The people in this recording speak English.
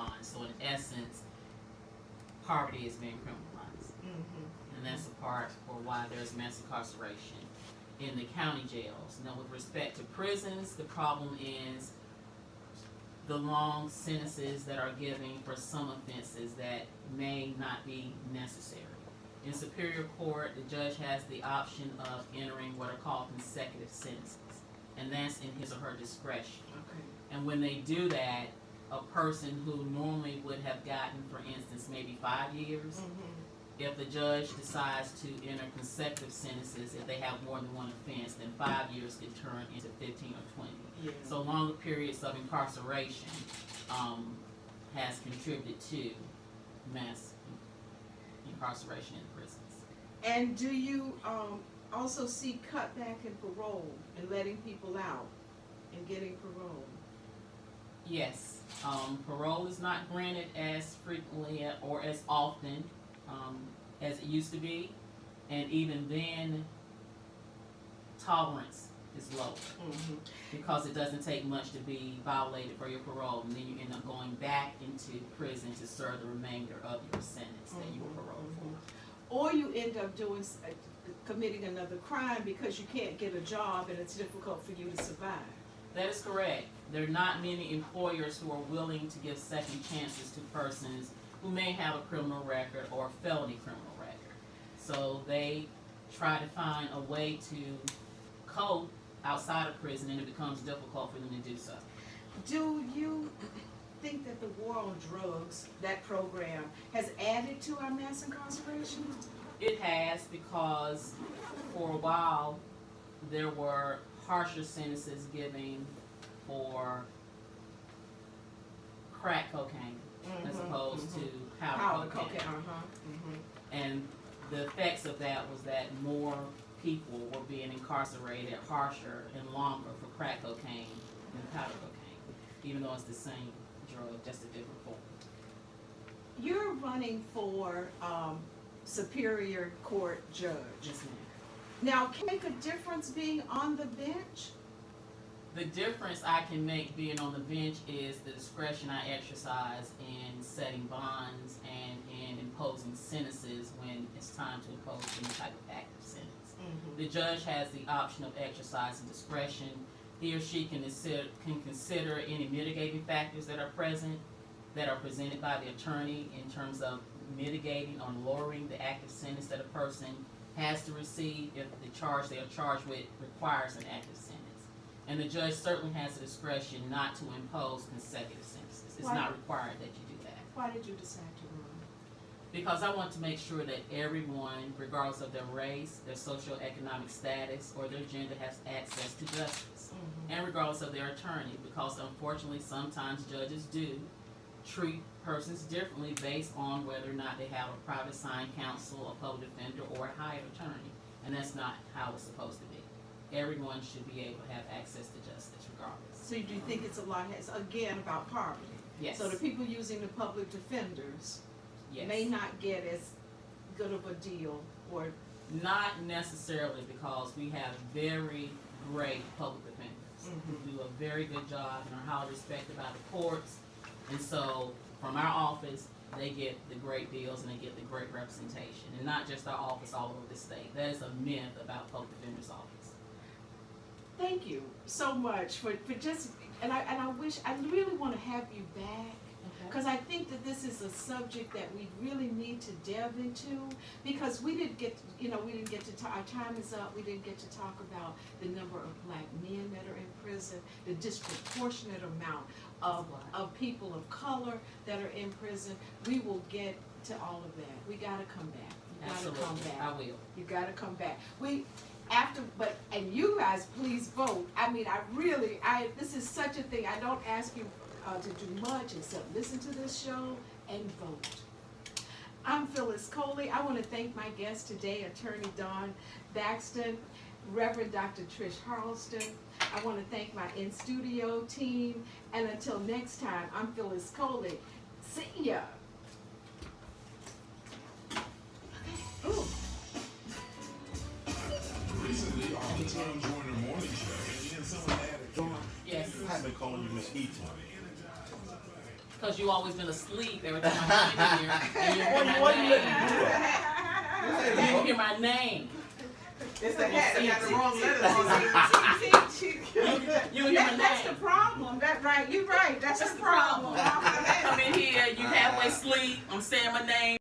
bonds. So in essence, poverty is being criminalized. And that's the part for why there's mass incarceration in the county jails. Now, with respect to prisons, the problem is the long sentences that are given for some offenses that may not be necessary. In Superior Court, the judge has the option of entering what are called consecutive sentences, and that's in his or her discretion. Okay. And when they do that, a person who normally would have gotten, for instance, maybe 5 years, if the judge decides to enter consecutive sentences, if they have more than one offense, then 5 years can turn into 15 or 20. Yeah. So longer periods of incarceration has contributed to mass incarceration in prisons. And do you also see cutback in parole and letting people out and getting parole? Yes, parole is not granted as frequently or as often as it used to be, and even then, tolerance is lower because it doesn't take much to be violated for your parole, and then you end up going back into prison to serve the remainder of your sentence that you were paroled for. Or you end up doing committing another crime because you can't get a job and it's difficult for you to survive. That is correct. There are not many employers who are willing to give second chances to persons who may have a criminal record or a felony criminal record. So they try to find a way to cope outside of prison, and it becomes difficult for them to do so. Do you think that the war on drugs, that program, has added to our mass incarceration? It has, because for a while there were harsher sentences given for crack cocaine as opposed to powder cocaine. And the effects of that was that more people were being incarcerated harsher and longer for crack cocaine than powder cocaine, even though it's the same drug, just a different form. You're running for Superior Court judge. Yes, ma'am. Now, can it make a difference being on the bench? The difference I can make being on the bench is the discretion I exercise in setting bonds and in imposing sentences when it's time to impose any type of active sentence. The judge has the option of exercising discretion. He or she can consider any mitigating factors that are present, that are presented by the attorney in terms of mitigating or lowering the active sentence that a person has to receive if the charge they are charged with requires an active sentence. And the judge certainly has the discretion not to impose consecutive sentences. It's not required that you do that. Why did you decide to run? Because I want to make sure that everyone, regardless of their race, their socioeconomic status, or their gender, has access to justice. And regardless of their attorney, because unfortunately sometimes judges do treat persons differently based on whether or not they have a private assigned counsel, a public defender, or a hired attorney. And that's not how it's supposed to be. Everyone should be able to have access to justice regardless. So do you think it's a lot, again, about poverty? Yes. So the people using the public defenders Yes. may not get as good of a deal, or Not necessarily, because we have very great public defenders who do a very good job and are highly respected by the courts. And so from our office, they get the great deals and they get the great representation. And not just our office, all over the state. That is a myth about public defender's office. thank you so much for just, and I wish, I really want to have you back. Because I think that this is a subject that we really need to delve into, because we didn't get, we didn't get to talk, our time is up, we didn't get to talk about the number of black men that are in prison, the disproportionate amount of people of color that are in prison. We will get to all of that. We gotta come back. You gotta Absolutely. come back. I will. You gotta come back. And you guys please vote. I mean, this is such a thing. I don't ask you to do much except listen to this show and vote. I'm Phyllis Coley. I want to thank my guest today, Attorney Dawn Baxton, Reverend Dr. Trish Harleston. I want to thank my in-studio team. And until next time, I'm Phyllis Coley. See ya. Ooh. Recently, all the time during the morning show, and then someone added, Yes. I've been calling you Miss Eaton. Cause you always been asleep every time I come in here. And you hear What my you name. letting You hear my name. It's the hat. You got the wrong letters on it. You hear my That's the name. problem. That's right. You're right. That's the problem. Come in here, you halfway asleep. I'm saying my name.